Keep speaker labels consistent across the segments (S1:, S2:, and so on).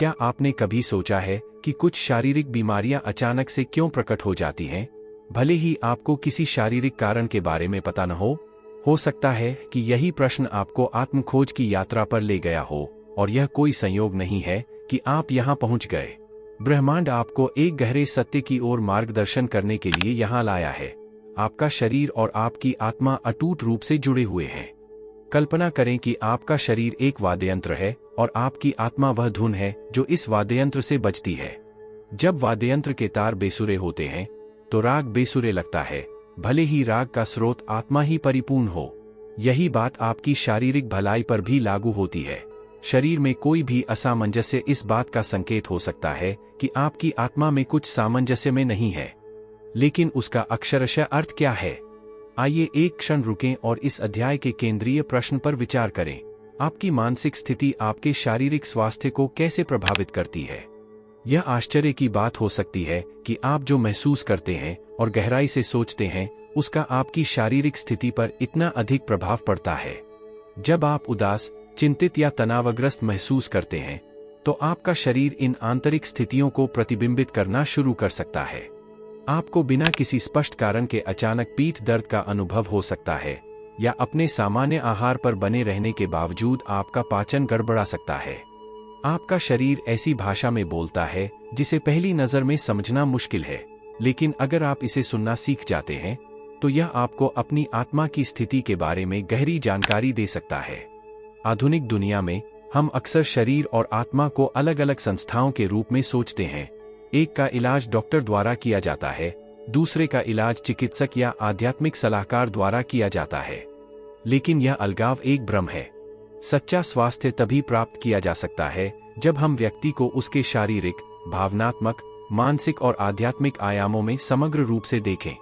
S1: क्या आपने कभी सोचा है कि कुछ शारीरिक बीमारियां अचानक से क्यों प्रकट हो जाती हैं, भले ही आपको किसी शारीरिक कारण के बारे में पता न हो सकता है कि यही प्रश्न आपको आत्मखोज की यात्रा पर ले गया हो, और यह कोई संयोग नहीं है कि आप यहाँ पहुँच गए। ब्रह्मांड आपको एक गहरे सत्य की ओर मार्गदर्शन करने के लिए यहाँ लाया है। आपका शरीर और आपकी आत्मा अटूट रूप से जुड़े हुए हैं। कल्पना करें कि आपका शरीर एक वाद्ययंत्र है और आपकी आत्मा वह धुन है जो इस वाद्ययंत्र से बजती है। जब वाद्ययंत्र के तार बेसुरे होते हैं तो राग बेसुरे लगता है, भले ही राग का स्रोत आत्मा ही परिपूर्ण हो। यही बात आपकी शारीरिक भलाई पर भी लागू होती है। शरीर में कोई भी असामंजस्य इस बात का संकेत हो सकता है कि आपकी आत्मा में कुछ सामंजस्य में नहीं है, लेकिन उसका अक्षरशः अर्थ क्या है? आइए एक क्षण रुकें और इस अध्याय के केंद्रीय प्रश्न पर विचार करें। आपकी मानसिक स्थिति आपके शारीरिक स्वास्थ्य को कैसे प्रभावित करती है? यह आश्चर्य की बात हो सकती है कि आप जो महसूस करते हैं और गहराई से सोचते हैं, उसका आपकी शारीरिक स्थिति पर इतना अधिक प्रभाव पड़ता है। जब आप उदास, चिंतित या तनावग्रस्त महसूस करते हैं, तो आपका शरीर इन आंतरिक स्थितियों को प्रतिबिंबित करना शुरू कर सकता है। आपको बिना किसी स्पष्ट कारण के अचानक पीठ दर्द का अनुभव हो सकता है, या अपने सामान्य आहार पर बने रहने के बावजूद आपका पाचन गड़बड़ा सकता है। आपका शरीर ऐसी भाषा में बोलता है जिसे पहली नज़र में समझना मुश्किल है, लेकिन अगर आप इसे सुनना सीख जाते हैं तो यह आपको अपनी आत्मा की स्थिति के बारे में गहरी जानकारी दे सकता है। आधुनिक दुनिया में हम अक्सर शरीर और आत्मा को अलग अलग संस्थाओं के रूप में सोचते हैं। एक का इलाज डॉक्टर द्वारा किया जाता है, दूसरे का इलाज चिकित्सक या आध्यात्मिक सलाहकार द्वारा किया जाता है। लेकिन यह अलगाव एक भ्रम है। सच्चा स्वास्थ्य तभी प्राप्त किया जा सकता है जब हम व्यक्ति को उसके शारीरिक, भावनात्मक, मानसिक और आध्यात्मिक आयामों में समग्र रूप से देखें।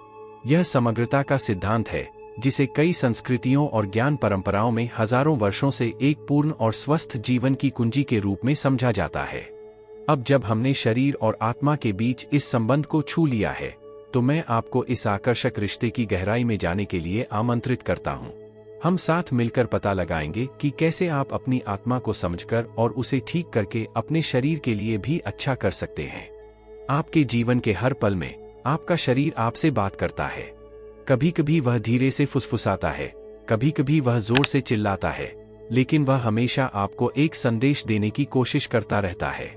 S1: यह समग्रता का सिद्धांत है जिसे कई संस्कृतियों और ज्ञान परंपराओं में हजारों वर्षों से एक पूर्ण और स्वस्थ जीवन की कुंजी के रूप में समझा जाता है। अब जब हमने शरीर और आत्मा के बीच इस संबंध को छू लिया है, तो मैं आपको इस आकर्षक रिश्ते की गहराई में जाने के लिए आमंत्रित करता हूं। हम साथ मिलकर पता लगाएंगे कि कैसे आप अपनी आत्मा को समझकर और उसे ठीक करके अपने शरीर के लिए भी अच्छा कर सकते हैं। आपके जीवन के हर पल में आपका शरीर आपसे बात करता है। कभी कभी वह धीरे से फुसफुसाता है, कभी कभी वह जोर से चिल्लाता है, लेकिन वह हमेशा आपको एक संदेश देने की कोशिश करता रहता है।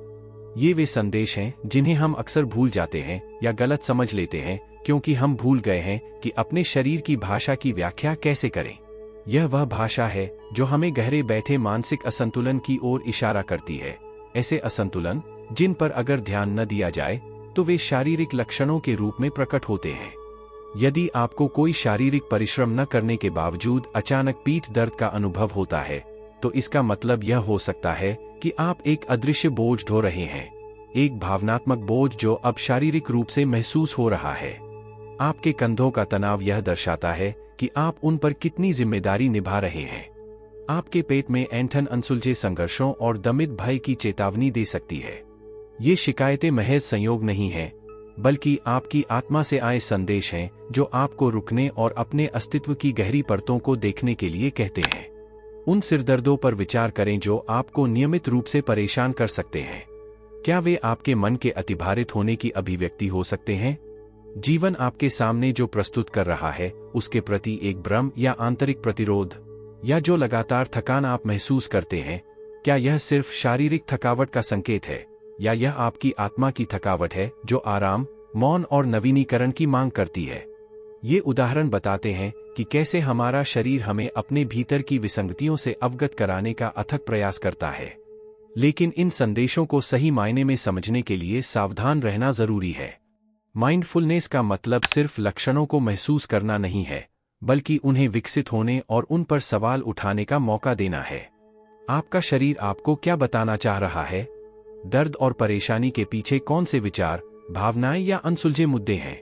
S1: ये वे संदेश हैं जिन्हें हम अक्सर भूल जाते हैं या गलत समझ लेते हैं, क्योंकि हम भूल गए हैं कि अपने शरीर की भाषा की व्याख्या कैसे करें। यह वह भाषा है जो हमें गहरे बैठे मानसिक असंतुलन की ओर इशारा करती है। ऐसे असंतुलन जिन पर अगर ध्यान न दिया जाए तो वे शारीरिक लक्षणों के रूप में प्रकट होते हैं। यदि आपको कोई शारीरिक परिश्रम न करने के बावजूद अचानक पीठ दर्द का अनुभव होता है, तो इसका मतलब यह हो सकता है कि आप एक अदृश्य बोझ ढो रहे हैं, एक भावनात्मक बोझ जो अब शारीरिक रूप से महसूस हो रहा है। आपके कंधों का तनाव यह दर्शाता है कि आप उन पर कितनी जिम्मेदारी निभा रहे हैं। आपके पेट में ऐंठन अनसुलझे संघर्षों और दमित भय की चेतावनी दे सकती है। ये शिकायतें महज संयोग नहीं हैं, बल्कि आपकी आत्मा से आए संदेश हैं जो आपको रुकने और अपने अस्तित्व की गहरी परतों को देखने के लिए कहते हैं। उन सिरदर्दों पर विचार करें जो आपको नियमित रूप से परेशान कर सकते हैं। क्या वे आपके मन के अतिभारित होने की अभिव्यक्ति हो सकते हैं? जीवन आपके सामने जो प्रस्तुत कर रहा है उसके प्रति एक भ्रम या आंतरिक प्रतिरोध, या जो लगातार थकान आप महसूस करते हैं, क्या यह सिर्फ शारीरिक थकावट का संकेत है, या यह आपकी आत्मा की थकावट है जो आराम, मौन और नवीनीकरण की मांग करती है? ये उदाहरण बताते हैं कि कैसे हमारा शरीर हमें अपने भीतर की विसंगतियों से अवगत कराने का अथक प्रयास करता है। लेकिन इन संदेशों को सही मायने में समझने के लिए सावधान रहना जरूरी है। माइंडफुलनेस का मतलब सिर्फ लक्षणों को महसूस करना नहीं है, बल्कि उन्हें विकसित होने और उन पर सवाल उठाने का मौका देना है। आपका शरीर आपको क्या बताना चाह रहा है? दर्द और परेशानी के पीछे कौन से विचार, भावनाएं या अनसुलझे मुद्दे हैं?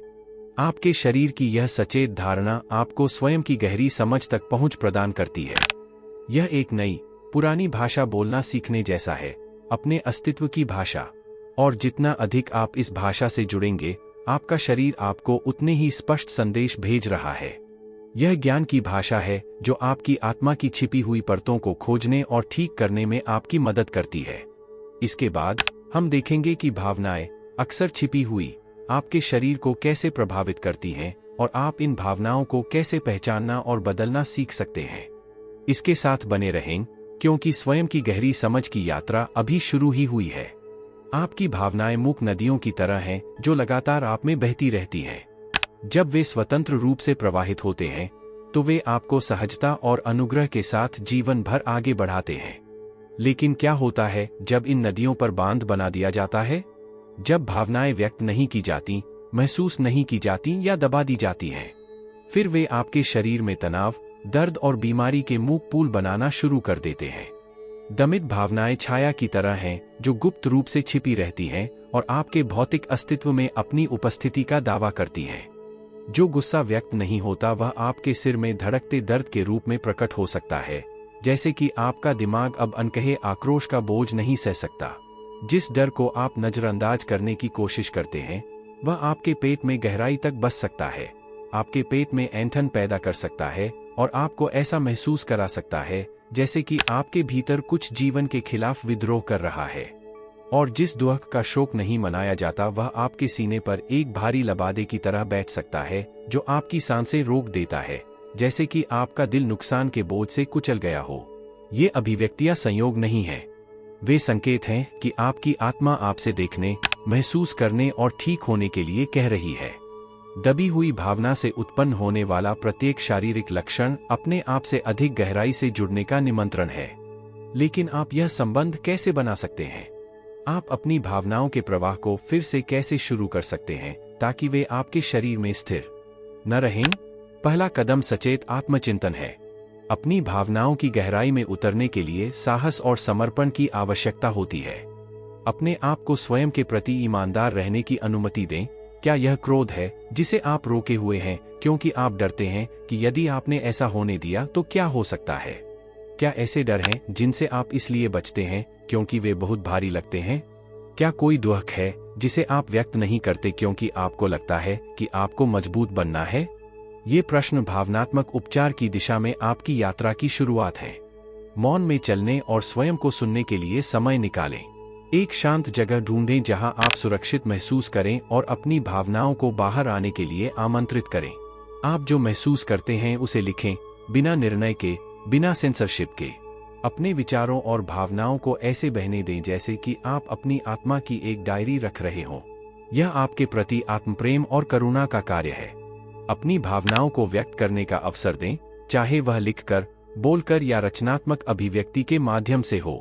S1: आपके शरीर की यह सचेत धारणा आपको स्वयं की गहरी समझ तक पहुंच प्रदान करती है। यह एक नई, पुरानी भाषा बोलना सीखने जैसा है, अपने अस्तित्व की भाषा। और जितना अधिक आप इस भाषा से जुड़ेंगे, आपका शरीर आपको उतने ही स्पष्ट संदेश भेज रहा है। यह ज्ञान की भाषा है जो आपकी आत्मा की छिपी हुई परतों को खोजने और ठीक करने में आपकी मदद करती है। इसके बाद हम देखेंगे कि भावनाएं अक्सर छिपी हुई आपके शरीर को कैसे प्रभावित करती हैं और आप इन भावनाओं को कैसे पहचानना और बदलना सीख सकते हैं। इसके साथ बने रहें, क्योंकि स्वयं की गहरी समझ की यात्रा अभी शुरू ही हुई है। आपकी भावनाएं मूक नदियों की तरह हैं जो लगातार आप में बहती रहती हैं। जब वे स्वतंत्र रूप से प्रवाहित होते हैं तो वे आपको सहजता और अनुग्रह के साथ जीवन भर आगे बढ़ाते हैं। लेकिन क्या होता है जब इन नदियों पर बांध बना दिया जाता है? जब भावनाएं व्यक्त नहीं की जाती, महसूस नहीं की जाती या दबा दी जाती हैं, फिर वे आपके शरीर में तनाव, दर्द और बीमारी के मूक पुल बनाना शुरू कर देते हैं। दमित भावनाएं छाया की तरह हैं जो गुप्त रूप से छिपी रहती हैं और आपके भौतिक अस्तित्व में अपनी उपस्थिति का दावा करती हैं। जो गुस्सा व्यक्त नहीं होता वह आपके सिर में धड़कते दर्द के रूप में प्रकट हो सकता है, जैसे कि आपका दिमाग अब अनकहे आक्रोश का बोझ नहीं सह सकता। जिस डर को आप नजरअंदाज करने की कोशिश करते हैं वह आपके पेट में गहराई तक बस सकता है, आपके पेट में ऐंठन पैदा कर सकता है और आपको ऐसा महसूस करा सकता है जैसे कि आपके भीतर कुछ जीवन के खिलाफ विद्रोह कर रहा है। और जिस दुख का शोक नहीं मनाया जाता वह आपके सीने पर एक भारी लबादे की तरह बैठ सकता है जो आपकी सांसें रोक देता है, जैसे कि आपका दिल नुकसान के बोझ से कुचल गया हो। ये अभिव्यक्तियां संयोग नहीं हैं, वे संकेत हैं कि आपकी आत्मा आपसे देखने, महसूस करने और ठीक होने के लिए कह रही है। दबी हुई भावना से उत्पन्न होने वाला प्रत्येक शारीरिक लक्षण अपने आप से अधिक गहराई से जुड़ने का निमंत्रण है। लेकिन आप यह संबंध कैसे बना सकते हैं? आप अपनी भावनाओं के प्रवाह को फिर से कैसे शुरू कर सकते हैं ताकि वे आपके शरीर में स्थिर न रहें? पहला कदम सचेत आत्मचिंतन है। अपनी भावनाओं की गहराई में उतरने के लिए साहस और समर्पण की आवश्यकता होती है। अपने आप को स्वयं के प्रति ईमानदार रहने की अनुमति दें। क्या यह क्रोध है जिसे आप रोके हुए हैं क्योंकि आप डरते हैं कि यदि आपने ऐसा होने दिया तो क्या हो सकता है? क्या ऐसे डर हैं जिनसे आप इसलिए बचते हैं क्योंकि वे बहुत भारी लगते हैं? क्या कोई दुख है जिसे आप व्यक्त नहीं करते क्योंकि आपको लगता है कि आपको मजबूत बनना है? ये प्रश्न भावनात्मक उपचार की दिशा में आपकी यात्रा की शुरुआत है। मौन में चलने और स्वयं को सुनने के लिए समय निकालें। एक शांत जगह ढूंढें जहां आप सुरक्षित महसूस करें और अपनी भावनाओं को बाहर आने के लिए आमंत्रित करें। आप जो महसूस करते हैं उसे लिखें, बिना निर्णय के, बिना सेंसरशिप के। अपने विचारों और भावनाओं को ऐसे बहने दें जैसे कि आप अपनी आत्मा की एक डायरी रख रहे हों। यह आपके प्रति आत्मप्रेम और करुणा का कार्य है। अपनी भावनाओं को व्यक्त करने का अवसर दें, चाहे वह लिखकर, बोलकर या रचनात्मक अभिव्यक्ति के माध्यम से हो।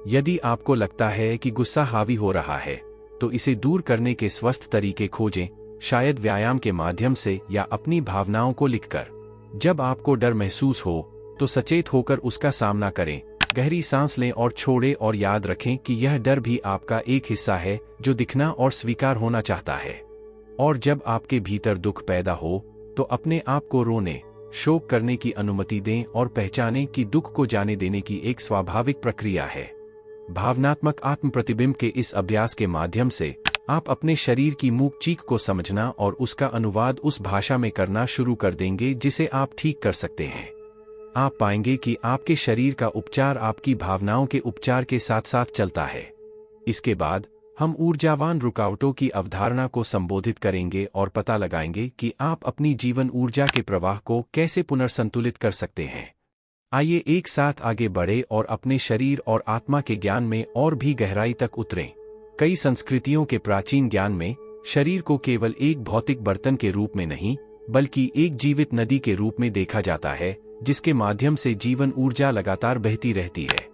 S1: यदि आपको लगता है कि गुस्सा हावी हो रहा है तो इसे दूर करने के स्वस्थ तरीके खोजें, शायद व्यायाम के माध्यम से या अपनी भावनाओं को लिखकर। जब आपको डर महसूस हो तो सचेत होकर उसका सामना करें, गहरी सांस लें और छोड़ें और याद रखें कि यह डर भी आपका एक हिस्सा है जो दिखना और स्वीकार होना चाहता है। और जब आपके भीतर दुख पैदा हो तो अपने आप को रोने, शोक करने की अनुमति दें और पहचानें कि दुख को जाने देने की एक स्वाभाविक प्रक्रिया है। भावनात्मक आत्म प्रतिबिंब के इस अभ्यास के माध्यम से आप अपने शरीर की मूक चीख को समझना और उसका अनुवाद उस भाषा में करना शुरू कर देंगे जिसे आप ठीक कर सकते हैं। आप पाएंगे कि आपके शरीर का उपचार आपकी भावनाओं के उपचार के साथ साथ चलता है। इसके बाद हम ऊर्जावान रुकावटों की अवधारणा को संबोधित करेंगे और पता लगाएंगे कि आप अपनी जीवन ऊर्जा के प्रवाह को कैसे पुनर्संतुलित कर सकते हैं। आइए एक साथ आगे बढ़े और अपने शरीर और आत्मा के ज्ञान में और भी गहराई तक उतरें। कई संस्कृतियों के प्राचीन ज्ञान में शरीर को केवल एक भौतिक बर्तन के रूप में नहीं, बल्कि एक जीवित नदी के रूप में देखा जाता है, जिसके माध्यम से जीवन ऊर्जा लगातार बहती रहती है।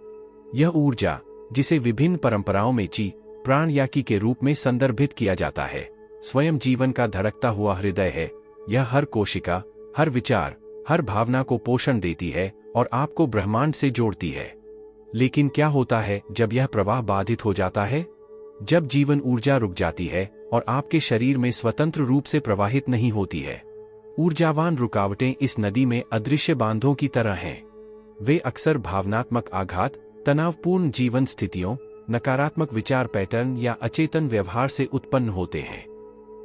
S1: यह ऊर्जा, जिसे विभिन्न परंपराओं में ची, प्राण या की के रूप में संदर्भित किया जाता है, स्वयं जीवन का धड़कता हुआ हृदय है। यह हर कोशिका, हर विचार, हर भावना को पोषण देती है और आपको ब्रह्मांड से जोड़ती है। लेकिन क्या होता है जब यह प्रवाह बाधित हो जाता है? जब जीवन ऊर्जा रुक जाती है और आपके शरीर में स्वतंत्र रूप से प्रवाहित नहीं होती है। ऊर्जावान रुकावटें इस नदी में अदृश्य बांधों की तरह हैं। वे अक्सर भावनात्मक आघात, तनावपूर्ण जीवन स्थितियों, नकारात्मक विचार पैटर्न या अचेतन व्यवहार से उत्पन्न होते हैं।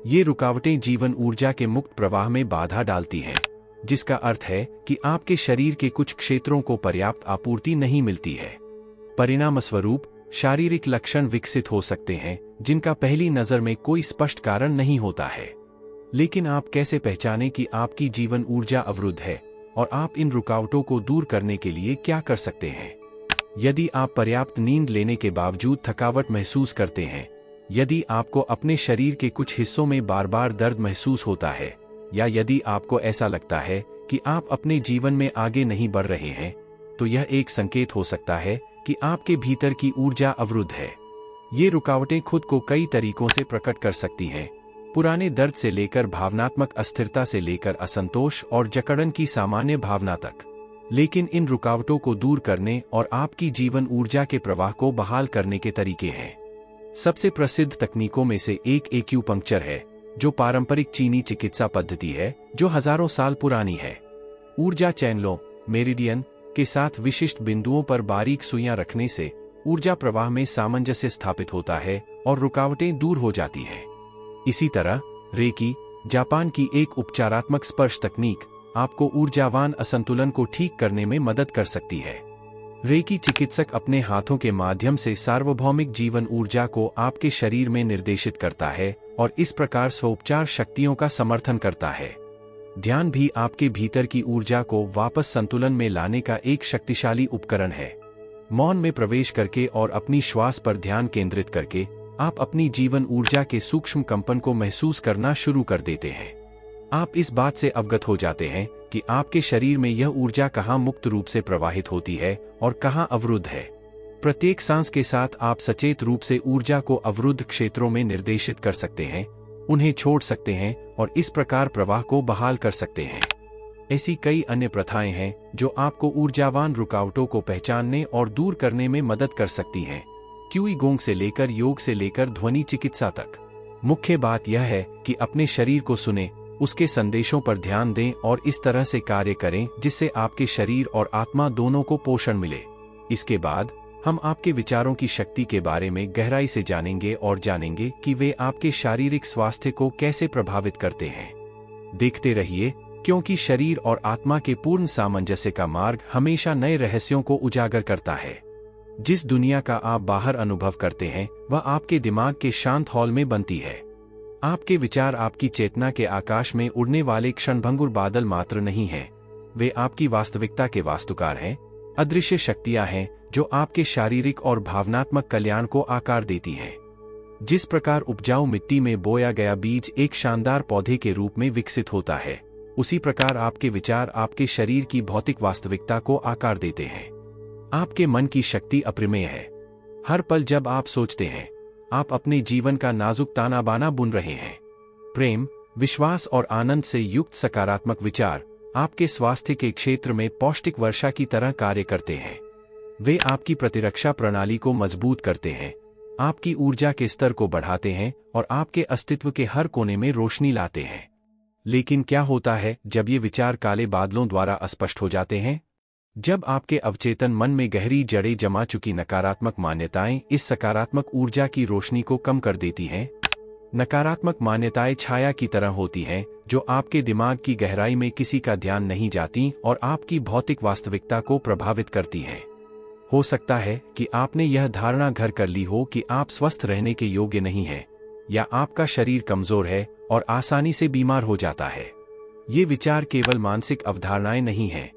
S1: ये रुकावटें जीवन ऊर्जा के मुक्त प्रवाह में बाधा डालती हैं, जिसका अर्थ है कि आपके शरीर के कुछ क्षेत्रों को पर्याप्त आपूर्ति नहीं मिलती है। परिणामस्वरूप शारीरिक लक्षण विकसित हो सकते हैं जिनका पहली नजर में कोई स्पष्ट कारण नहीं होता है। लेकिन आप कैसे पहचानें कि आपकी जीवन ऊर्जा अवरुद्ध है और आप इन रुकावटों को दूर करने के लिए क्या कर सकते हैं? यदि आप पर्याप्त नींद लेने के बावजूद थकावट महसूस करते हैं, यदि आपको अपने शरीर के कुछ हिस्सों में बार बार दर्द महसूस होता है, या यदि आपको ऐसा लगता है कि आप अपने जीवन में आगे नहीं बढ़ रहे हैं, तो यह एक संकेत हो सकता है कि आपके भीतर की ऊर्जा अवरुद्ध है। ये रुकावटें खुद को कई तरीकों से प्रकट कर सकती हैं, पुराने दर्द से लेकर भावनात्मक अस्थिरता से लेकर असंतोष और जकड़न की सामान्य भावना तक। लेकिन इन रुकावटों को दूर करने और आपकी जीवन ऊर्जा के प्रवाह को बहाल करने के तरीके हैं। सबसे प्रसिद्ध तकनीकों में से एक एक्यूपंक्चर है, जो पारंपरिक चीनी चिकित्सा पद्धति है जो हजारों साल पुरानी है। ऊर्जा चैनलों मेरिडियन के साथ विशिष्ट बिंदुओं पर बारीक सुइयां रखने से ऊर्जा प्रवाह में सामंजस्य स्थापित होता है और रुकावटें दूर हो जाती हैं। इसी तरह रेकी, जापान की एक उपचारात्मक स्पर्श तकनीक, आपको ऊर्जावान असंतुलन को ठीक करने में मदद कर सकती है। रेकी चिकित्सक अपने हाथों के माध्यम से सार्वभौमिक जीवन ऊर्जा को आपके शरीर में निर्देशित करता है और इस प्रकार स्वोपचार शक्तियों का समर्थन करता है। ध्यान भी आपके भीतर की ऊर्जा को वापस संतुलन में लाने का एक शक्तिशाली उपकरण है। मौन में प्रवेश करके और अपनी श्वास पर ध्यान केंद्रित करके आप अपनी जीवन ऊर्जा के सूक्ष्म कंपन को महसूस करना शुरू कर देते हैं। आप इस बात से अवगत हो जाते हैं कि आपके शरीर में यह ऊर्जा कहाँ मुक्त रूप से प्रवाहित होती है और कहाँ अवरुद्ध है। प्रत्येक सांस के साथ आप सचेत रूप से ऊर्जा को अवरुद्ध क्षेत्रों में निर्देशित कर सकते हैं, उन्हें छोड़ सकते हैं और इस प्रकार प्रवाह को बहाल कर सकते हैं। ऐसी कई अन्य प्रथाएं हैं जो आपको ऊर्जावान रुकावटों को पहचानने और दूर करने में मदद कर सकती हैं, क्यूई गोंग से लेकर योग से लेकर ध्वनि चिकित्सा तक। मुख्य बात यह है कि अपने शरीर को सुने, उसके संदेशों पर ध्यान दें और इस तरह से कार्य करें जिससे आपके शरीर और आत्मा दोनों को पोषण मिले। इसके बाद हम आपके विचारों की शक्ति के बारे में गहराई से जानेंगे और जानेंगे कि वे आपके शारीरिक स्वास्थ्य को कैसे प्रभावित करते हैं। देखते रहिए, क्योंकि शरीर और आत्मा के पूर्ण सामंजस्य का मार्ग हमेशा नए रहस्यों को उजागर करता है। जिस दुनिया का आप बाहर अनुभव करते हैं वह आपके दिमाग के शांत हॉल में बनती है। आपके विचार आपकी चेतना के आकाश में उड़ने वाले क्षणभंगुर बादल मात्र नहीं हैं, वे आपकी वास्तविकता के वास्तुकार हैं, अदृश्य शक्तियां हैं जो आपके शारीरिक और भावनात्मक कल्याण को आकार देती हैं। जिस प्रकार उपजाऊ मिट्टी में बोया गया बीज एक शानदार पौधे के रूप में विकसित होता है, उसी प्रकार आपके विचार आपके शरीर की भौतिक वास्तविकता को आकार देते हैं। आपके मन की शक्ति अप्रमेय है। हर पल जब आप सोचते हैं, आप अपने जीवन का नाजुक ताना बाना बुन रहे हैं। प्रेम, विश्वास और आनंद से युक्त सकारात्मक विचार आपके स्वास्थ्य के क्षेत्र में पौष्टिक वर्षा की तरह कार्य करते हैं। वे आपकी प्रतिरक्षा प्रणाली को मजबूत करते हैं, आपकी ऊर्जा के स्तर को बढ़ाते हैं और आपके अस्तित्व के हर कोने में रोशनी लाते हैं। लेकिन क्या होता है जब ये विचार काले बादलों द्वारा अस्पष्ट हो जाते हैं? जब आपके अवचेतन मन में गहरी जड़ें जमा चुकी नकारात्मक मान्यताएं इस सकारात्मक ऊर्जा की रोशनी को कम कर देती हैं। नकारात्मक मान्यताएं छाया की तरह होती हैं जो आपके दिमाग की गहराई में किसी का ध्यान नहीं जाती और आपकी भौतिक वास्तविकता को प्रभावित करती हैं। हो सकता है कि आपने यह धारणा घर कर ली हो कि आप स्वस्थ रहने के योग्य नहीं हैं, या आपका शरीर कमजोर है और आसानी से बीमार हो जाता है। ये विचार केवल मानसिक अवधारणाएं नहीं हैं,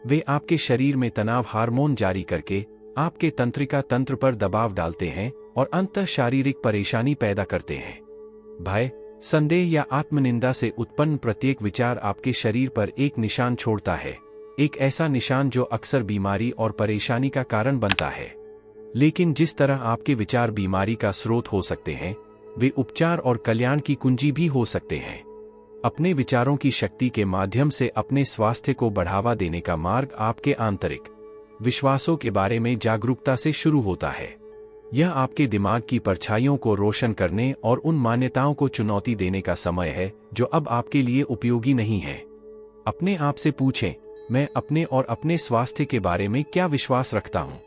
S1: वे आपके शरीर में तनाव हार्मोन जारी करके आपके तंत्रिका तंत्र पर दबाव डालते हैं और अंततः शारीरिक परेशानी पैदा करते हैं। भय, संदेह या आत्मनिंदा से उत्पन्न प्रत्येक विचार आपके शरीर पर एक निशान छोड़ता है, एक ऐसा निशान जो अक्सर बीमारी और परेशानी का कारण बनता है। लेकिन जिस तरह आपके विचार बीमारी का स्रोत हो सकते हैं, वे उपचार और कल्याण की कुंजी भी हो सकते हैं। अपने विचारों की शक्ति के माध्यम से अपने स्वास्थ्य को बढ़ावा देने का मार्ग आपके आंतरिक विश्वासों के बारे में जागरूकता से शुरू होता है। यह आपके दिमाग की परछाइयों को रोशन करने और उन मान्यताओं को चुनौती देने का समय है जो अब आपके लिए उपयोगी नहीं है। अपने आप से पूछें, मैं अपने और अपने स्वास्थ्य के बारे में क्या विश्वास रखता हूँ?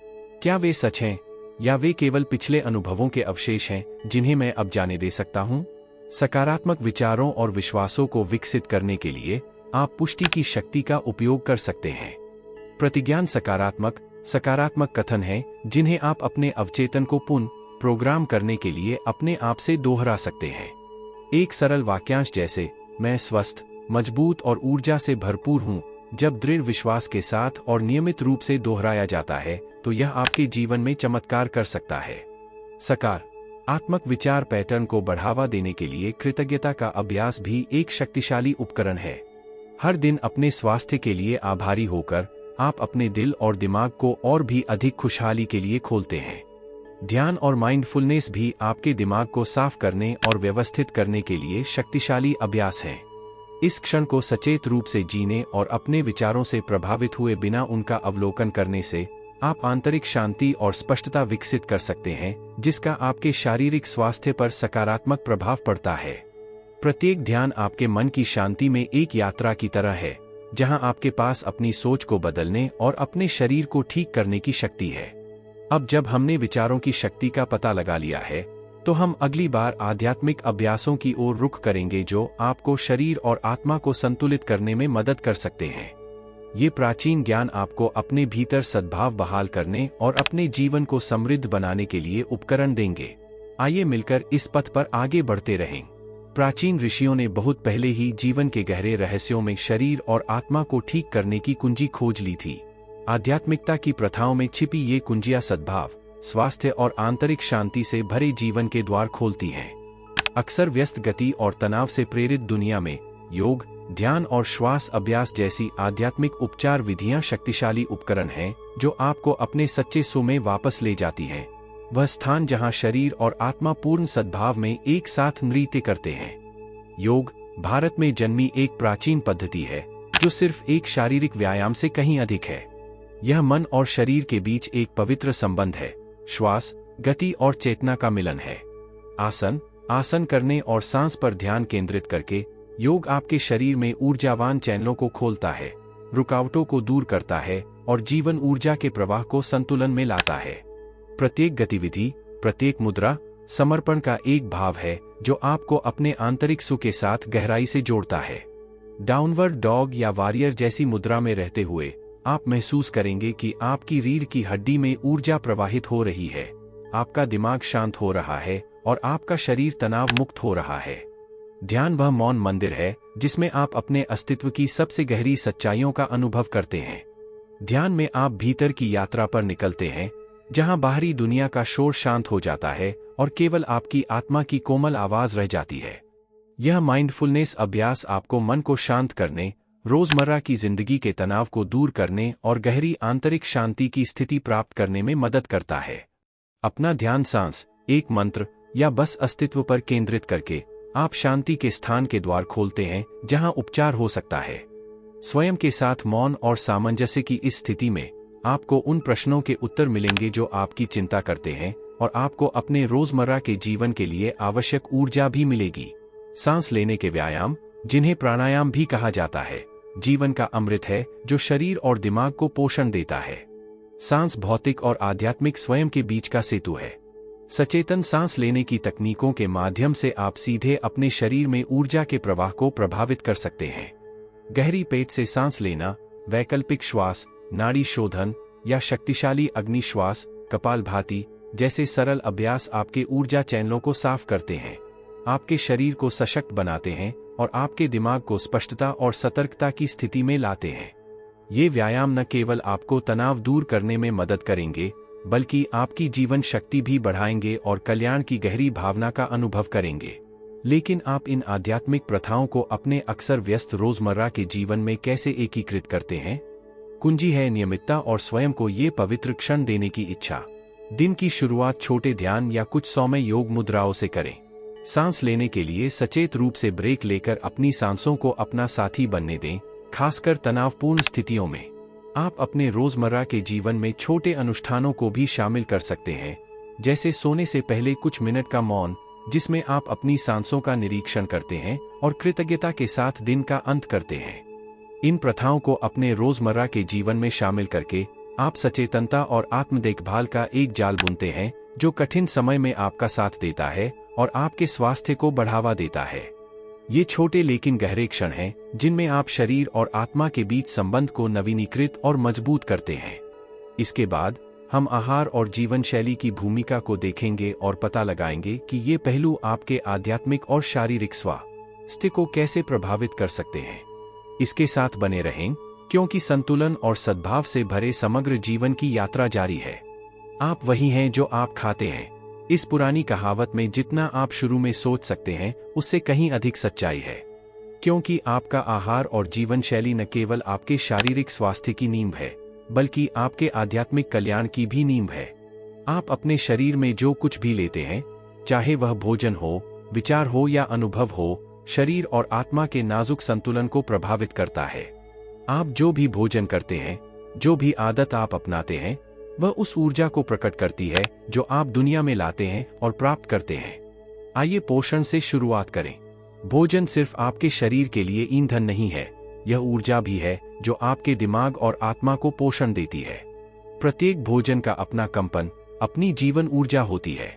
S1: क्या वे सच हैं या वे केवल पिछले अनुभवों के अवशेष हैं जिन्हें मैं अब जाने दे सकता हूँ? सकारात्मक विचारों और विश्वासों को विकसित करने के लिए आप पुष्टि की शक्ति का उपयोग कर सकते हैं। प्रतिज्ञान सकारात्मक सकारात्मक कथन हैं जिन्हें आप अपने अवचेतन को पुनः प्रोग्राम करने के लिए अपने आप से दोहरा सकते हैं। एक सरल वाक्यांश जैसे मैं स्वस्थ, मजबूत और ऊर्जा से भरपूर हूँ, जब दृढ़ विश्वास के साथ और नियमित रूप से दोहराया जाता है तो यह आपके जीवन में चमत्कार कर सकता है। सकारात्मक विचार पैटर्न को बढ़ावा देने के लिए कृतज्ञता का अभ्यास भी एक शक्तिशाली उपकरण है। हर दिन अपने स्वास्थ्य के लिए आभारी होकर आप अपने दिल और दिमाग को और भी अधिक खुशहाली के लिए खोलते हैं। ध्यान और माइंडफुलनेस भी आपके दिमाग को साफ करने और व्यवस्थित करने के लिए शक्तिशाली अभ्यास हैं। इस क्षण को सचेत रूप से जीने और अपने विचारों से प्रभावित हुए बिना उनका अवलोकन करने से आप आंतरिक शांति और स्पष्टता विकसित कर सकते हैं, जिसका आपके शारीरिक स्वास्थ्य पर सकारात्मक प्रभाव पड़ता है। प्रत्येक ध्यान आपके मन की शांति में एक यात्रा की तरह है, जहां आपके पास अपनी सोच को बदलने और अपने शरीर को ठीक करने की शक्ति है। अब जब हमने विचारों की शक्ति का पता लगा लिया है, तो हम अगली बार आध्यात्मिक अभ्यासों की ओर रुख करेंगे जो आपको शरीर और आत्मा को संतुलित करने में मदद कर सकते हैं। ये प्राचीन ज्ञान आपको अपने भीतर सद्भाव बहाल करने और अपने जीवन को समृद्ध बनाने के लिए उपकरण देंगे। आइए मिलकर इस पथ पर आगे बढ़ते रहें। प्राचीन ऋषियों ने बहुत पहले ही जीवन के गहरे रहस्यों में शरीर और आत्मा को ठीक करने की कुंजी खोज ली थी। आध्यात्मिकता की प्रथाओं में छिपी ये कुंजियां सद्भाव, स्वास्थ्य और आंतरिक शांति से भरे जीवन के द्वार खोलती हैं। अक्सर व्यस्त गति और तनाव से प्रेरित दुनिया में योग, ध्यान और श्वास अभ्यास जैसी आध्यात्मिक उपचार विधियां शक्तिशाली उपकरण हैं जो आपको अपने सच्चे स्व में वापस ले जाती हैं, वह स्थान जहां शरीर और आत्मा पूर्ण सद्भाव में एक साथ नृत्य करते हैं। योग भारत में जन्मी एक प्राचीन पद्धति है जो सिर्फ एक शारीरिक व्यायाम से कहीं अधिक है। यह मन और शरीर के बीच एक पवित्र संबंध है, श्वास, गति और चेतना का मिलन है। आसन करने और सांस पर ध्यान केंद्रित करके योग आपके शरीर में ऊर्जावान चैनलों को खोलता है, रुकावटों को दूर करता है और जीवन ऊर्जा के प्रवाह को संतुलन में लाता है। प्रत्येक गतिविधि, प्रत्येक मुद्रा समर्पण का एक भाव है जो आपको अपने आंतरिक सुख के साथ गहराई से जोड़ता है। डाउनवर्ड डॉग या वॉरियर जैसी मुद्रा में रहते हुए आप महसूस करेंगे कि आपकी रीढ़ की हड्डी में ऊर्जा प्रवाहित हो रही है, आपका दिमाग शांत हो रहा है और आपका शरीर तनाव मुक्त हो रहा है। ध्यान वह मौन मंदिर है जिसमें आप अपने अस्तित्व की सबसे गहरी सच्चाइयों का अनुभव करते हैं। ध्यान में आप भीतर की यात्रा पर निकलते हैं, जहां बाहरी दुनिया का शोर शांत हो जाता है और केवल आपकी आत्मा की कोमल आवाज रह जाती है। यह माइंडफुलनेस अभ्यास आपको मन को शांत करने, रोजमर्रा की जिंदगी के तनाव को दूर करने और गहरी आंतरिक शांति की स्थिति प्राप्त करने में मदद करता है। अपना ध्यान सांस, एक मंत्र या बस अस्तित्व पर केंद्रित करके आप शांति के स्थान के द्वार खोलते हैं जहां उपचार हो सकता है। स्वयं के साथ मौन और सामंजस्य की इस स्थिति में आपको उन प्रश्नों के उत्तर मिलेंगे जो आपकी चिंता करते हैं और आपको अपने रोजमर्रा के जीवन के लिए आवश्यक ऊर्जा भी मिलेगी। सांस लेने के व्यायाम, जिन्हें प्राणायाम भी कहा जाता है, जीवन का अमृत है जो शरीर और दिमाग को पोषण देता है। सांस भौतिक और आध्यात्मिक स्वयं के बीच का सेतु है। सचेतन सांस लेने की तकनीकों के माध्यम से आप सीधे अपने शरीर में ऊर्जा के प्रवाह को प्रभावित कर सकते हैं। गहरी पेट से सांस लेना, वैकल्पिक श्वास, नाड़ी शोधन या शक्तिशाली अग्नि श्वास, कपालभाति जैसे सरल अभ्यास आपके ऊर्जा चैनलों को साफ करते हैं, आपके शरीर को सशक्त बनाते हैं और आपके दिमाग को स्पष्टता और सतर्कता की स्थिति में लाते हैं। ये व्यायाम न केवल आपको तनाव दूर करने में मदद करेंगे, बल्कि आपकी जीवन शक्ति भी बढ़ाएंगे और कल्याण की गहरी भावना का अनुभव करेंगे। लेकिन आप इन आध्यात्मिक प्रथाओं को अपने अक्सर व्यस्त रोजमर्रा के जीवन में कैसे एकीकृत करते हैं? कुंजी है नियमितता और स्वयं को ये पवित्र क्षण देने की इच्छा। दिन की शुरुआत छोटे ध्यान या कुछ सौम्य योग मुद्राओं से करें। सांस लेने के लिए सचेत रूप से ब्रेक लेकर अपनी सांसों को अपना साथी बनने दें, खासकर तनावपूर्ण स्थितियों में। आप अपने रोजमर्रा के जीवन में छोटे अनुष्ठानों को भी शामिल कर सकते हैं, जैसे सोने से पहले कुछ मिनट का मौन, जिसमें आप अपनी सांसों का निरीक्षण करते हैं और कृतज्ञता के साथ दिन का अंत करते हैं। इन प्रथाओं को अपने रोजमर्रा के जीवन में शामिल करके आप सचेतनता और आत्म देखभाल का एक जाल बुनते हैं जो कठिन समय में आपका साथ देता है और आपके स्वास्थ्य को बढ़ावा देता है। ये छोटे लेकिन गहरे क्षण हैं जिनमें आप शरीर और आत्मा के बीच संबंध को नवीनीकृत और मजबूत करते हैं। इसके बाद हम आहार और जीवन शैली की भूमिका को देखेंगे और पता लगाएंगे कि ये पहलू आपके आध्यात्मिक और शारीरिक स्वास्थ्य को कैसे प्रभावित कर सकते हैं। इसके साथ बने रहें, क्योंकि संतुलन और सद्भाव से भरे समग्र जीवन की यात्रा जारी है। आप वही हैं जो आप खाते हैं। इस पुरानी कहावत में जितना आप शुरू में सोच सकते हैं उससे कहीं अधिक सच्चाई है, क्योंकि आपका आहार और जीवन शैली न केवल आपके शारीरिक स्वास्थ्य की नींव है, बल्कि आपके आध्यात्मिक कल्याण की भी नींव है। आप अपने शरीर में जो कुछ भी लेते हैं, चाहे वह भोजन हो, विचार हो या अनुभव हो, शरीर और आत्मा के नाजुक संतुलन को प्रभावित करता है। आप जो भी भोजन करते हैं, जो भी आदत आप अपनाते हैं, वह उस ऊर्जा को प्रकट करती है जो आप दुनिया में लाते हैं और प्राप्त करते हैं। आइए पोषण से शुरुआत करें। भोजन सिर्फ आपके शरीर के लिए ईंधन नहीं है, यह ऊर्जा भी है जो आपके दिमाग और आत्मा को पोषण देती है। प्रत्येक भोजन का अपना कंपन, अपनी जीवन ऊर्जा होती है।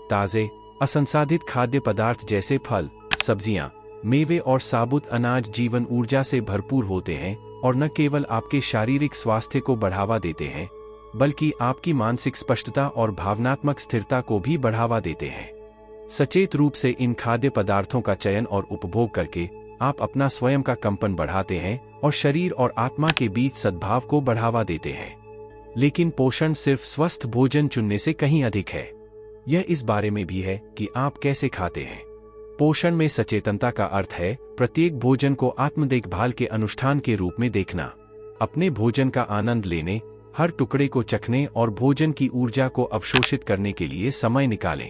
S1: ताजे, असंसाधित खाद्य पदार्थ जैसे फल, सब्जियां, मेवे और साबुत अनाज जीवन ऊर्जा से भरपूर होते हैं और न केवल आपके शारीरिक स्वास्थ्य को बढ़ावा देते हैं, बल्कि आपकी मानसिक स्पष्टता और भावनात्मक स्थिरता को भी बढ़ावा देते हैं। सचेत रूप से इन खाद्य पदार्थों का चयन और उपभोग करके आप अपना स्वयं का कंपन बढ़ाते हैं और शरीर और आत्मा के बीच सद्भाव को बढ़ावा देते हैं। लेकिन पोषण सिर्फ स्वस्थ भोजन चुनने से कहीं अधिक है। यह इस बारे में भी है कि आप कैसे खाते हैं। पोषण में सचेतनता का अर्थ है प्रत्येक भोजन को आत्म देखभाल के अनुष्ठान के रूप में देखना। अपने भोजन का आनंद लेने, हर टुकड़े को चखने और भोजन की ऊर्जा को अवशोषित करने के लिए समय निकालें।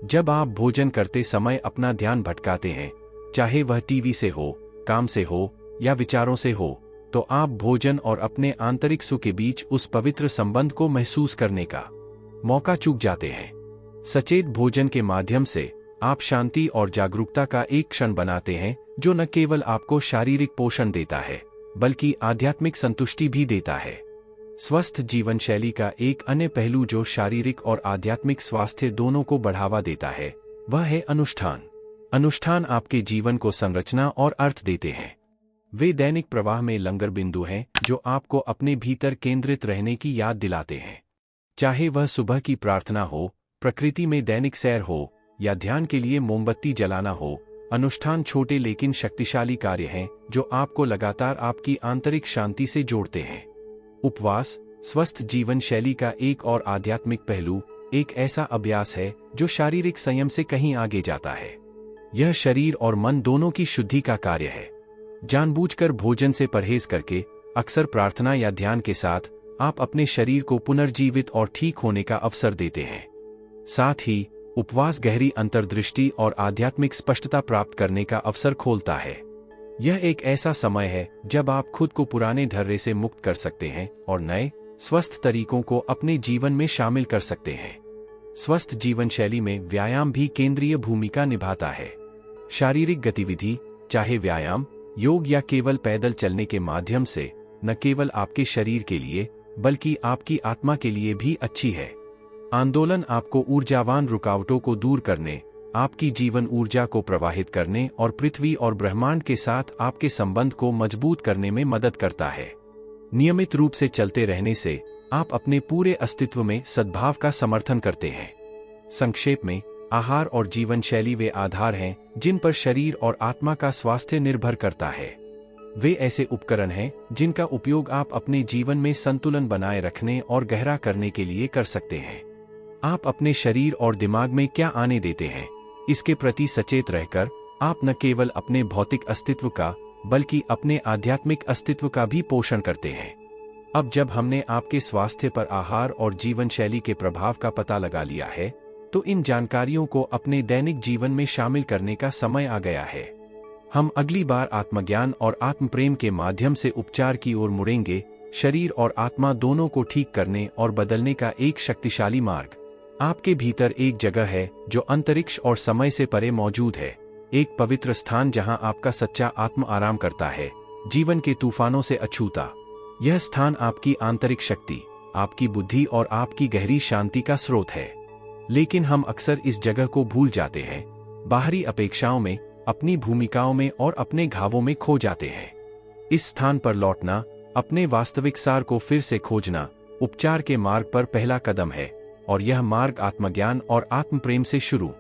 S1: जब आप भोजन करते समय अपना ध्यान भटकाते हैं, चाहे वह टीवी से हो, काम से हो या विचारों से हो, तो आप भोजन और अपने आंतरिक सुख के बीच उस पवित्र संबंध को महसूस करने का मौका चूक जाते हैं। सचेत भोजन के माध्यम से आप शांति और जागरूकता का एक क्षण बनाते हैं जो न केवल आपको शारीरिक पोषण देता है, बल्कि आध्यात्मिक संतुष्टि भी देता है। स्वस्थ जीवन शैली का एक अन्य पहलू जो शारीरिक और आध्यात्मिक स्वास्थ्य दोनों को बढ़ावा देता है, वह है अनुष्ठान। अनुष्ठान आपके जीवन को संरचना और अर्थ देते हैं। वे दैनिक प्रवाह में लंगर बिंदु हैं जो आपको अपने भीतर केंद्रित रहने की याद दिलाते हैं। चाहे वह सुबह की प्रार्थना हो, प्रकृति में दैनिक सैर हो या ध्यान के लिए मोमबत्ती जलाना हो, अनुष्ठान छोटे लेकिन शक्तिशाली कार्य हैं जो आपको लगातार आपकी आंतरिक शांति से जोड़ते हैं। उपवास, स्वस्थ जीवन शैली का एक और आध्यात्मिक पहलू, एक ऐसा अभ्यास है जो शारीरिक संयम से कहीं आगे जाता है। यह शरीर और मन दोनों की शुद्धि का कार्य है। जानबूझकर भोजन से परहेज करके, अक्सर प्रार्थना या ध्यान के साथ, आप अपने शरीर को पुनर्जीवित और ठीक होने का अवसर देते हैं। साथ ही उपवास गहरी अंतर्दृष्टि और आध्यात्मिक स्पष्टता प्राप्त करने का अवसर खोलता है। यह एक ऐसा समय है जब आप खुद को पुराने ढर्रे से मुक्त कर सकते हैं और नए, स्वस्थ तरीकों को अपने जीवन में शामिल कर सकते हैं। स्वस्थ जीवन शैली में व्यायाम भी केंद्रीय भूमिका निभाता है। शारीरिक गतिविधि, चाहे व्यायाम, योग या केवल पैदल चलने के माध्यम से, न केवल आपके शरीर के लिए बल्कि आपकी आत्मा के लिए भी अच्छी है। आंदोलन आपको ऊर्जावान रुकावटों को दूर करने, आपकी जीवन ऊर्जा को प्रवाहित करने और पृथ्वी और ब्रह्मांड के साथ आपके संबंध को मजबूत करने में मदद करता है। नियमित रूप से चलते रहने से आप अपने पूरे अस्तित्व में सद्भाव का समर्थन करते हैं। संक्षेप में, आहार और जीवन शैली वे आधार हैं जिन पर शरीर और आत्मा का स्वास्थ्य निर्भर करता है। वे ऐसे उपकरण हैं जिनका उपयोग आप अपने जीवन में संतुलन बनाए रखने और गहरा करने के लिए कर सकते हैं। आप अपने शरीर और दिमाग में क्या आने देते हैं, इसके प्रति सचेत रहकर आप न केवल अपने भौतिक अस्तित्व का बल्कि अपने आध्यात्मिक अस्तित्व का भी पोषण करते हैं। अब जब हमने आपके स्वास्थ्य पर आहार और जीवन शैली के प्रभाव का पता लगा लिया है, तो इन जानकारियों को अपने दैनिक जीवन में शामिल करने का समय आ गया है। हम अगली बार आत्मज्ञान और आत्मप्रेम के माध्यम से उपचार की ओर मुड़ेंगे, शरीर और आत्मा दोनों को ठीक करने और बदलने का एक शक्तिशाली मार्ग। आपके भीतर एक जगह है जो अंतरिक्ष और समय से परे मौजूद है, एक पवित्र स्थान जहां आपका सच्चा आत्म आराम करता है, जीवन के तूफानों से अछूता। यह स्थान आपकी आंतरिक शक्ति, आपकी बुद्धि और आपकी गहरी शांति का स्रोत है। लेकिन हम अक्सर इस जगह को भूल जाते हैं, बाहरी अपेक्षाओं में, अपनी भूमिकाओं में और अपने घावों में खो जाते हैं। इस स्थान पर लौटना, अपने वास्तविक सार को फिर से खोजना उपचार के मार्ग पर पहला कदम है, और यह मार्ग आत्मज्ञान और आत्मप्रेम से शुरू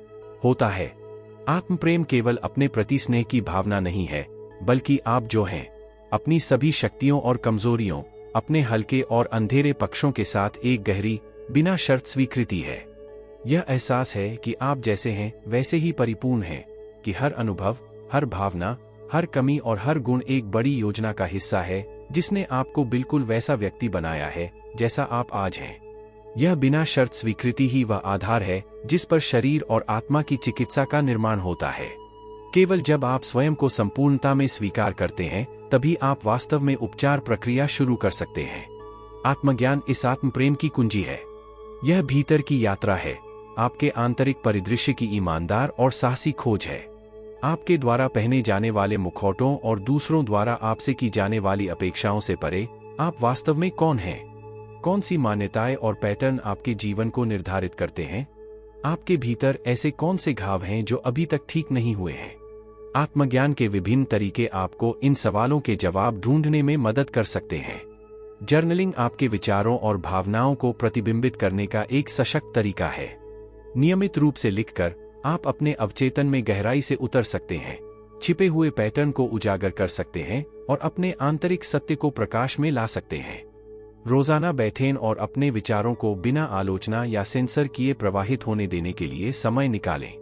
S1: होता है। आत्मप्रेम केवल अपने प्रति स्नेह की भावना नहीं है, बल्कि आप जो हैं, अपनी सभी शक्तियों और कमजोरियों, अपने हल्के और अंधेरे पक्षों के साथ एक गहरी, बिना शर्त स्वीकृति है। यह एहसास है कि आप जैसे हैं वैसे ही परिपूर्ण हैं, कि हर अनुभव, हर भावना, हर कमी और हर गुण एक बड़ी योजना का हिस्सा है जिसने आपको बिल्कुल वैसा व्यक्ति बनाया है जैसा आप आज हैं। यह बिना शर्त स्वीकृति ही वह आधार है जिस पर शरीर और आत्मा की चिकित्सा का निर्माण होता है। केवल जब आप स्वयं को संपूर्णता में स्वीकार करते हैं, तभी आप वास्तव में उपचार प्रक्रिया शुरू कर सकते हैं। आत्मज्ञान इस आत्मप्रेम की कुंजी है। यह भीतर की यात्रा है, आपके आंतरिक परिदृश्य की ईमानदार और साहसी खोज है। आपके द्वारा पहने जाने वाले मुखौटों और दूसरों द्वारा आपसे की जाने वाली अपेक्षाओं से परे, आप वास्तव में कौन हैं? कौन सी मान्यताएं और पैटर्न आपके जीवन को निर्धारित करते हैं? आपके भीतर ऐसे कौन से घाव हैं जो अभी तक ठीक नहीं हुए हैं? आत्मज्ञान के विभिन्न तरीके आपको इन सवालों के जवाब ढूंढने में मदद कर सकते हैं। जर्नलिंग आपके विचारों और भावनाओं को प्रतिबिंबित करने का एक सशक्त तरीका है। नियमित रूप से लिखकर आप अपने अवचेतन में गहराई से उतर सकते हैं, छिपे हुए पैटर्न को उजागर कर सकते हैं और अपने आंतरिक सत्य को प्रकाश में ला सकते हैं। रोजाना बैठें और अपने विचारों को बिना आलोचना या सेंसर किए प्रवाहित होने देने के लिए समय निकालें।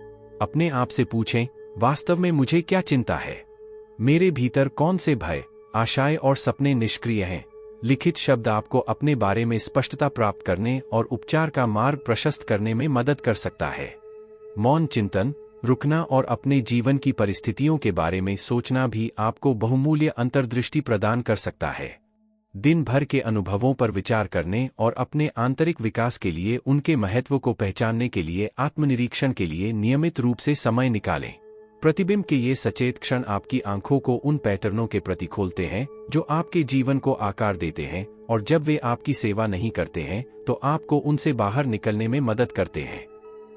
S1: अपने आप से पूछें, वास्तव में मुझे क्या चिंता है? मेरे भीतर कौन से भय, आशाएं और सपने निष्क्रिय हैं? लिखित शब्द आपको अपने बारे में स्पष्टता प्राप्त करने और उपचार का मार्ग प्रशस्त करने में मदद कर सकता है। मौन चिंतन, रुकना और अपने जीवन की परिस्थितियों के बारे में सोचना भी आपको बहुमूल्य अंतर्दृष्टि प्रदान कर सकता है। दिन भर के अनुभवों पर विचार करने और अपने आंतरिक विकास के लिए उनके महत्व को पहचानने के लिए आत्मनिरीक्षण के लिए नियमित रूप से समय निकालें। प्रतिबिंब के ये सचेत क्षण आपकी आंखों को उन पैटर्नों के प्रति खोलते हैं जो आपके जीवन को आकार देते हैं, और जब वे आपकी सेवा नहीं करते हैं तो आपको उनसे बाहर निकलने में मदद करते हैं।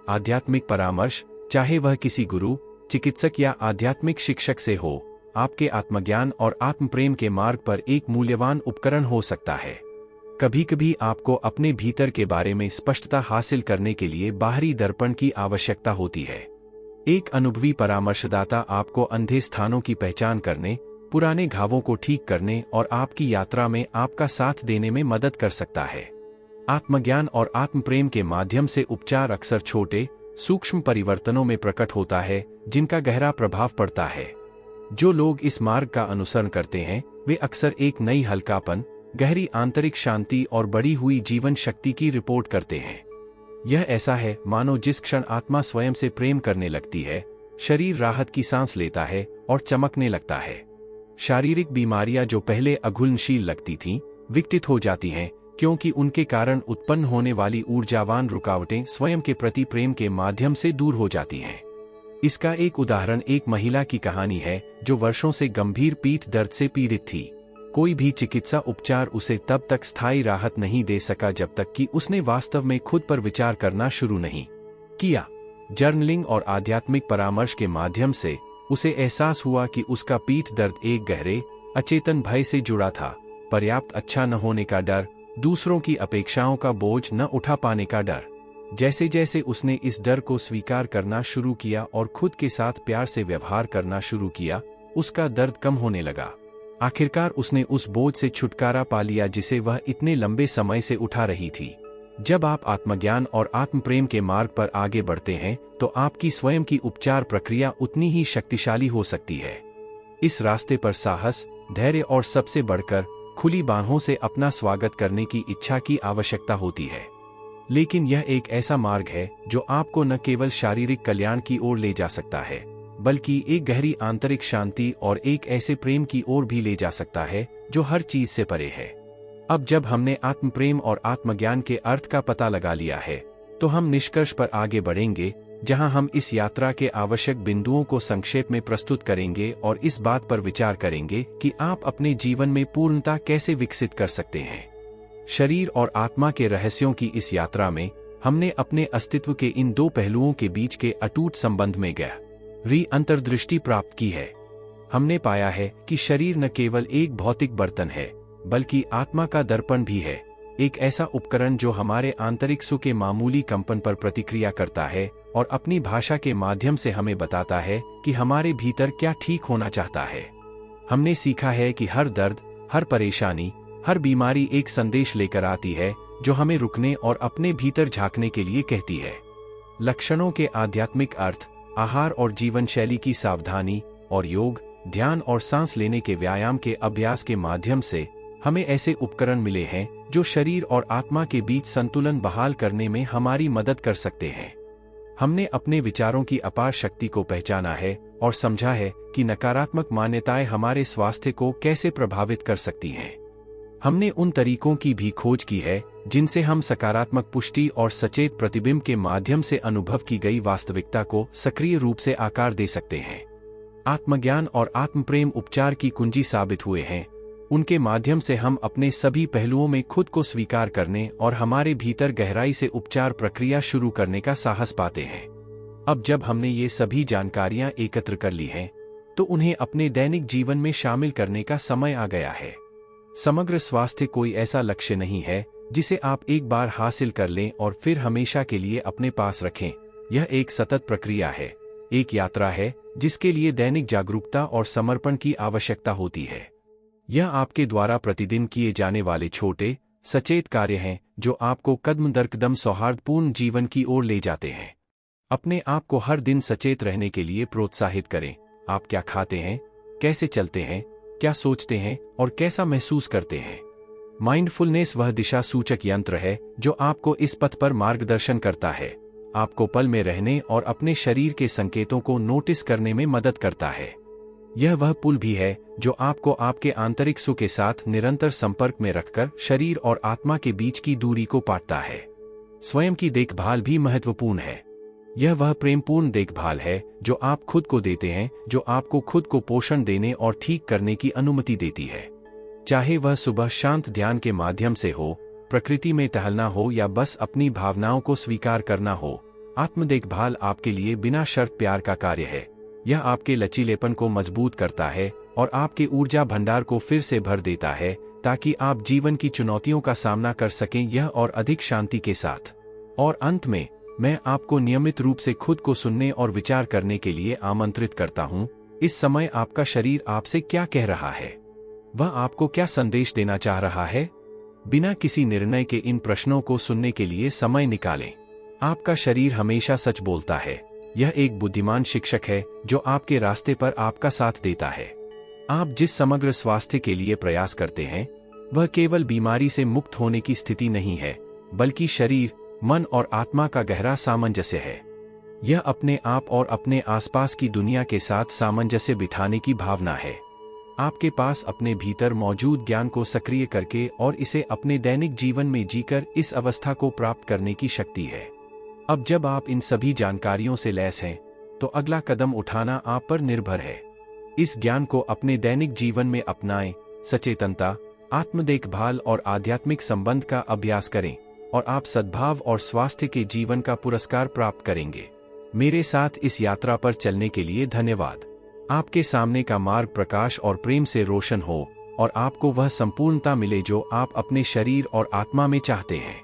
S1: आध्यात्मिक परामर्श, चाहे वह किसी गुरु, चिकित्सक या आध्यात्मिक शिक्षक से हो, आपके आत्मज्ञान और आत्मप्रेम के मार्ग पर एक मूल्यवान उपकरण हो सकता है। कभी-कभी आपको अपने भीतर के बारे में स्पष्टता हासिल करने के लिए बाहरी दर्पण की आवश्यकता होती है। एक अनुभवी परामर्शदाता आपको अंधे स्थानों की पहचान करने, पुराने घावों को ठीक करने और आपकी यात्रा में आपका साथ देने में मदद कर सकता है। आत्मज्ञान और आत्मप्रेम के माध्यम से उपचार अक्सर छोटे, सूक्ष्म परिवर्तनों में प्रकट होता है जिनका गहरा प्रभाव पड़ता है। जो लोग इस मार्ग का अनुसरण करते हैं, वे अक्सर एक नई हल्कापन, गहरी आंतरिक शांति और बढ़ी हुई जीवन शक्ति की रिपोर्ट करते हैं। यह ऐसा है मानो जिस क्षण आत्मा स्वयं से प्रेम करने लगती है, शरीर राहत की सांस लेता है और चमकने लगता है। शारीरिक बीमारियां जो पहले अघुलनशील लगती थीं, विकटित हो जाती हैं, क्योंकि उनके कारण उत्पन्न होने वाली ऊर्जावान रुकावटें स्वयं के प्रति प्रेम के माध्यम से दूर हो जाती हैं। इसका एक उदाहरण एक महिला की कहानी है जो वर्षों से गंभीर पीठ दर्द से पीड़ित थी। कोई भी चिकित्सा उपचार उसे तब तक स्थायी राहत नहीं दे सका जब तक कि उसने वास्तव में खुद पर विचार करना शुरू नहीं किया। जर्नलिंग और आध्यात्मिक परामर्श के माध्यम से उसे एहसास हुआ कि उसका पीठ दर्द एक गहरे, अचेतन भय से जुड़ा था। पर्याप्त अच्छा न होने का डर, दूसरों की अपेक्षाओं का बोझ न उठा पाने का डर। जैसे जैसे उसने इस डर को स्वीकार करना शुरू किया और खुद के साथ प्यार से व्यवहार करना शुरू किया, उसका दर्द कम होने लगा। आखिरकार उसने उस बोझ से छुटकारा पा लिया जिसे वह इतने लंबे समय से उठा रही थी। जब आप आत्मज्ञान और आत्मप्रेम के मार्ग पर आगे बढ़ते हैं, तो आपकी स्वयं की उपचार प्रक्रिया उतनी ही शक्तिशाली हो सकती है। इस रास्ते पर साहस, धैर्य और सबसे बढ़कर खुली बाहों से अपना स्वागत करने की इच्छा की आवश्यकता होती है। लेकिन यह एक ऐसा मार्ग है जो आपको न केवल शारीरिक कल्याण की ओर ले जा सकता है, बल्कि एक गहरी आंतरिक शांति और एक ऐसे प्रेम की ओर भी ले जा सकता है जो हर चीज से परे है। अब जब हमने आत्मप्रेम और आत्मज्ञान के अर्थ का पता लगा लिया है, तो हम निष्कर्ष पर आगे बढ़ेंगे, जहां हम इस यात्रा के आवश्यक बिंदुओं को संक्षेप में प्रस्तुत करेंगे और इस बात पर विचार करेंगे कि आप अपने जीवन में पूर्णता कैसे विकसित कर सकते हैं। शरीर और आत्मा के रहस्यों की इस यात्रा में हमने अपने अस्तित्व के इन दो पहलुओं के बीच के अटूट संबंध में गहरी अंतर्दृष्टि प्राप्त की है। हमने पाया है कि शरीर न केवल एक भौतिक बर्तन है, बल्कि आत्मा का दर्पण भी है, एक ऐसा उपकरण जो हमारे आंतरिक सुख के मामूली कंपन पर प्रतिक्रिया करता है और अपनी भाषा के माध्यम से हमें बताता है कि हमारे भीतर क्या ठीक होना चाहता है। हमने सीखा है कि हर दर्द, हर परेशानी, हर बीमारी एक संदेश लेकर आती है जो हमें रुकने और अपने भीतर झांकने के लिए कहती है। लक्षणों के आध्यात्मिक अर्थ, आहार और जीवन शैली की सावधानी और योग, ध्यान और सांस लेने के व्यायाम के अभ्यास के माध्यम से हमें ऐसे उपकरण मिले हैं जो शरीर और आत्मा के बीच संतुलन बहाल करने में हमारी मदद कर सकते हैं। हमने अपने विचारों की अपार शक्ति को पहचाना है और समझा है कि नकारात्मक मान्यताएं हमारे स्वास्थ्य को कैसे प्रभावित कर सकती हैं। हमने उन तरीकों की भी खोज की है जिनसे हम सकारात्मक पुष्टि और सचेत प्रतिबिंब के माध्यम से अनुभव की गई वास्तविकता को सक्रिय रूप से आकार दे सकते हैं। आत्मज्ञान और आत्मप्रेम उपचार की कुंजी साबित हुए हैं। उनके माध्यम से हम अपने सभी पहलुओं में खुद को स्वीकार करने और हमारे भीतर गहराई से उपचार प्रक्रिया शुरू करने का साहस पाते हैं। अब जब हमने ये सभी जानकारियां एकत्र कर ली हैं, तो उन्हें अपने दैनिक जीवन में शामिल करने का समय आ गया है। समग्र स्वास्थ्य कोई ऐसा लक्ष्य नहीं है जिसे आप एक बार हासिल कर लें और फिर हमेशा के लिए अपने पास रखें। यह एक सतत प्रक्रिया है, एक यात्रा है जिसके लिए दैनिक जागरूकता और समर्पण की आवश्यकता होती है। यह आपके द्वारा प्रतिदिन किए जाने वाले छोटे, सचेत कार्य हैं जो आपको कदम दर कदम सौहार्दपूर्ण जीवन की ओर ले जाते हैं। अपने आप को हर दिन सचेत रहने के लिए प्रोत्साहित करें। आप क्या खाते हैं, कैसे चलते हैं, क्या सोचते हैं और कैसा महसूस करते हैं। माइंडफुलनेस वह दिशा सूचक यंत्र है जो आपको इस पथ पर मार्गदर्शन करता है, आपको पल में रहने और अपने शरीर के संकेतों को नोटिस करने में मदद करता है। यह वह पुल भी है जो आपको आपके आंतरिक सुख के साथ निरंतर संपर्क में रखकर शरीर और आत्मा के बीच की दूरी को पाटता है। स्वयं की देखभाल भी महत्वपूर्ण है। यह वह प्रेमपूर्ण देखभाल है जो आप खुद को देते हैं, जो आपको खुद को पोषण देने और ठीक करने की अनुमति देती है। चाहे वह सुबह शांत ध्यान के माध्यम से हो, प्रकृति में टहलना हो या बस अपनी भावनाओं को स्वीकार करना हो, आत्म देखभाल आपके लिए बिना शर्त प्यार का कार्य है। यह आपके लचीलेपन को मजबूत करता है और आपके ऊर्जा भंडार को फिर से भर देता है ताकि आप जीवन की चुनौतियों का सामना कर सकें, यह और अधिक शांति के साथ। और अंत में मैं आपको नियमित रूप से खुद को सुनने और विचार करने के लिए आमंत्रित करता हूं। इस समय आपका शरीर आपसे क्या कह रहा है? वह आपको क्या संदेश देना चाह रहा है? बिना किसी निर्णय के इन प्रश्नों को सुनने के लिए समय निकालें। आपका शरीर हमेशा सच बोलता है। यह एक बुद्धिमान शिक्षक है जो आपके रास्ते पर आपका साथ देता है। आप जिस समग्र स्वास्थ्य के लिए प्रयास करते हैं, वह केवल बीमारी से मुक्त होने की स्थिति नहीं है, बल्कि शरीर, मन और आत्मा का गहरा सामंजस्य है। यह अपने आप और अपने आसपास की दुनिया के साथ सामंजस्य बिठाने की भावना है। आपके पास अपने भीतर मौजूद ज्ञान को सक्रिय करके और इसे अपने दैनिक जीवन में जीकर इस अवस्था को प्राप्त करने की शक्ति है। अब जब आप इन सभी जानकारियों से लैस हैं, तो अगला कदम उठाना आप पर निर्भर है। इस ज्ञान को अपने दैनिक जीवन में अपनाएं, सचेतनता, आत्म देखभाल और आध्यात्मिक संबंध का अभ्यास करें और आप सद्भाव और स्वास्थ्य के जीवन का पुरस्कार प्राप्त करेंगे। मेरे साथ इस यात्रा पर चलने के लिए धन्यवाद। आपके सामने का मार्ग प्रकाश और प्रेम से रोशन हो और आपको वह संपूर्णता मिले जो आप अपने शरीर और आत्मा में चाहते हैं।